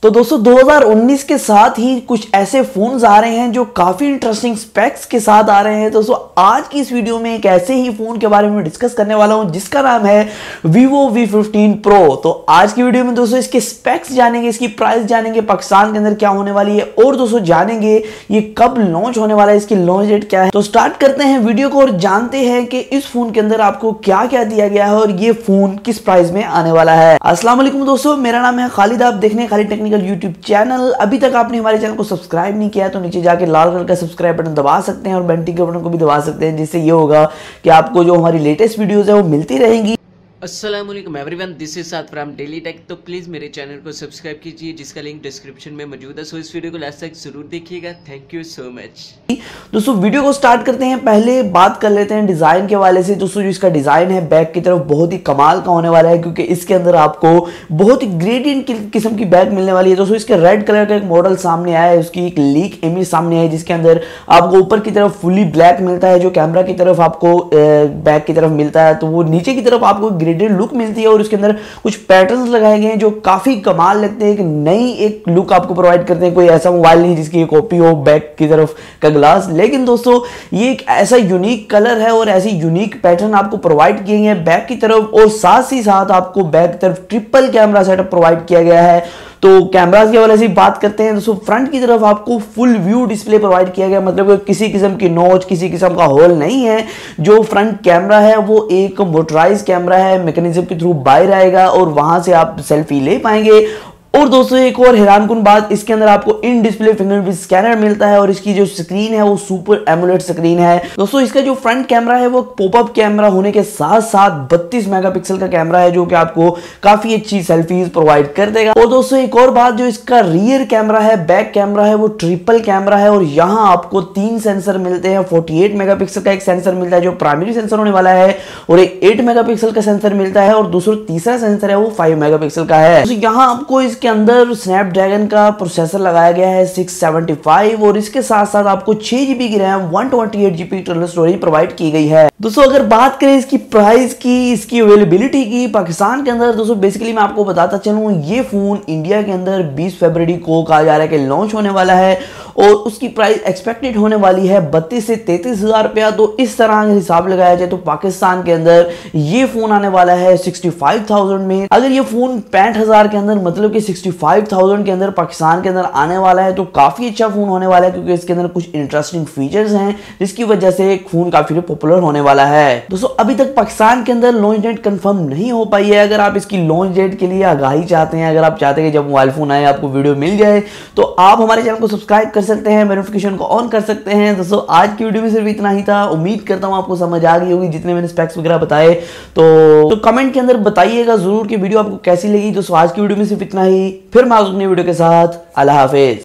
तो दोस्तों 2019 के साथ ही कुछ ऐसे फोन्स आ रहे हैं जो काफी इंटरेस्टिंग स्पेक्स के साथ आ रहे हैं। दोस्तों आज की इस वीडियो में एक ऐसे ही फोन के बारे में डिस्कस करने वाला हूं जिसका नाम है Vivo V15 Pro। तो आज की वीडियो में दोस्तों इसके स्पेक्स जानेंगे, इसकी प्राइस जानेंगे, पाकिस्तान के अंदर क्या होने वाली है और दोस्तों जानेंगे ये कब लॉन्च होने वाला है, इसकी लॉन्च डेट क्या है। तो स्टार्ट करते हैं वीडियो को और जानते हैं कि इस फोन के अंदर आपको क्या क्या दिया गया है और ये फोन किस प्राइस में आने वाला है। अस्सलाम वालेकुम दोस्तों, मेरा नाम है खालिद, आप देख रहे हैं खालिद टेक्निकल यूट्यूब चैनल। अभी तक आपने हमारे चैनल को सब्सक्राइब नहीं किया है तो नीचे जाके लाल कलर का सब्सक्राइब बटन दबा सकते हैं और घंटी के बटन को भी दबा सकते हैं, जिससे ये होगा कि आपको जो हमारी लेटेस्ट वीडियोस है वो मिलती रहेंगी। अस्सलामुअलैकुम एवरीवन, दिस इज साथ फ्रॉम डेली टेक। तो प्लीज़ मेरे चैनल को सब्सक्राइब कीजिए जिसका लिंक डिस्क्रिप्शन में मौजूद है। सो इस वीडियो को लास्ट तक जरूर देखिएगा। Thank you so much. दोस्तों वीडियो को स्टार्ट करते हैं, पहले बात कर लेते हैं डिजाइन के वाले से। दोस्तों जो इसका डिजाइन है बैक की तरफ बहुत ही कमाल का होने वाला है, क्योंकि इसके अंदर आपको बहुत ही ग्रेडियंट किस्म की बैक मिलने वाली है। दोस्तों इसके रेड कलर का एक मॉडल सामने आया है, उसकी एक लीक इमेज सामने आई जिसके अंदर आपको ऊपर की तरफ फुली ब्लैक मिलता है, जो कैमरा की तरफ आपको बैक की तरफ मिलता है, तो वो नीचे की तरफ आपको ग्रेडेड लुक मिलती है और उसके अंदर कुछ पैटर्न्स लगाए गए हैं जो काफी कमाल लगते हैं। एक नई एक लुक आपको प्रोवाइड करते हैं। कोई ऐसा मोबाइल नहीं जिसकी कॉपी हो बैक की तरफ का ग्लास, लेकिन दोस्तों ये एक ऐसा यूनिक कलर है और ऐसी यूनिक पैटर्न आपको प्रोवाइड किए हैं बैक की तरफ, और साथ ही साथ आपको बैक की तरफ ट्रिपल कैमरा सेटअप प्रोवाइड किया गया है। तो कैमरास के हवाले से बात करते हैं दोस्तों, फ्रंट की तरफ आपको फुल व्यू डिस्प्ले प्रोवाइड किया गया, मतलब किसी किस्म की नोच, किसी किस्म का होल नहीं है। जो फ्रंट कैमरा है वो एक मोटराइज कैमरा है, मैकेनिज्म के थ्रू बाहर आएगा और वहां से आप सेल्फी ले पाएंगे। और दोस्तों एक और हैरानकुन बात, इसके अंदर आपको इन डिस्प्ले फिंगरप्रिंट स्कैनर मिलता है और इसकी जो स्क्रीन है वो सुपर एमोलेड स्क्रीन है। दोस्तों इसका जो फ्रंट कैमरा है वो पॉपअप कैमरा होने के साथ साथ 32 मेगापिक्सल का कैमरा है, जो कि आपको काफी अच्छी सेल्फीज प्रोवाइड कर देगा। और दोस्तों एक और बात, जो इसका रियर कैमरा है, बैक कैमरा है, वो ट्रिपल कैमरा है और यहाँ आपको 3 सेंसर मिलते हैं। 48 मेगापिक्सल का एक सेंसर मिलता है जो प्राइमरी सेंसर होने वाला है, और एक 8 मेगापिक्सल का सेंसर मिलता है, और दूसरा तीसरा सेंसर है वो 5 मेगापिक्सल का है। तो यहाँ आपको के अंदर स्नैपड्रैगन का प्रोसेसर लगाया गया है 675, और इसके साथ साथ आपको 6 GB की RAM, 128 GB internal storage provide की गई है। दोस्तों अगर बात करें इसकी प्राइस की, इसकी अवेलेबिलिटी की पाकिस्तान के अंदर, दोस्तों बेसिकली मैं आपको बताता चलूं, ये फोन इंडिया के अंदर 20 फरवरी को कहा जा रहा है कि लॉन्च होने वाला है और उसकी प्राइस एक्सपेक्टेड होने वाली है 32 से 33 हज़ार रुपया। तो इस तरह अगर हिसाब लगाया जाए तो पाकिस्तान के अंदर ये फोन आने वाला है 65,000 में। अगर ये फोन 65,000 के अंदर, मतलब कि 65,000 के अंदर पाकिस्तान के अंदर आने वाला है तो काफी अच्छा फोन होने वाला है, क्योंकि इसके अंदर कुछ इंटरेस्टिंग फीचर्स हैं जिसकी वजह से फोन काफी पॉपुलर होने वाला है। दोस्तों अभी तक पाकिस्तान के अंदर लॉन्च डेट कंफर्म नहीं हो पाई है। अगर आप इसकी लॉन्च डेट के लिए आगाही चाहते हैं, अगर आप चाहते हैं कि जब मोबाइल फोन आए आपको वीडियो मिल जाए, तो आप हमारे चैनल को सब्सक्राइब कर सकते हैं, नोटिफिकेशन को ऑन कर सकते हैं। दोस्तों आज की वीडियो में सिर्फ इतना ही था, उम्मीद करता हूं आपको समझ आ गई होगी जितने मैंने स्पेक्स वगैरह बताए। तो कमेंट के अंदर बताइएगा जरूर कि वीडियो आपको कैसी लगी। दोस्तों आज की वीडियो में सिर्फ इतना ही, फिर मैं अपनी वीडियो के साथ, अल्लाह हाफिज।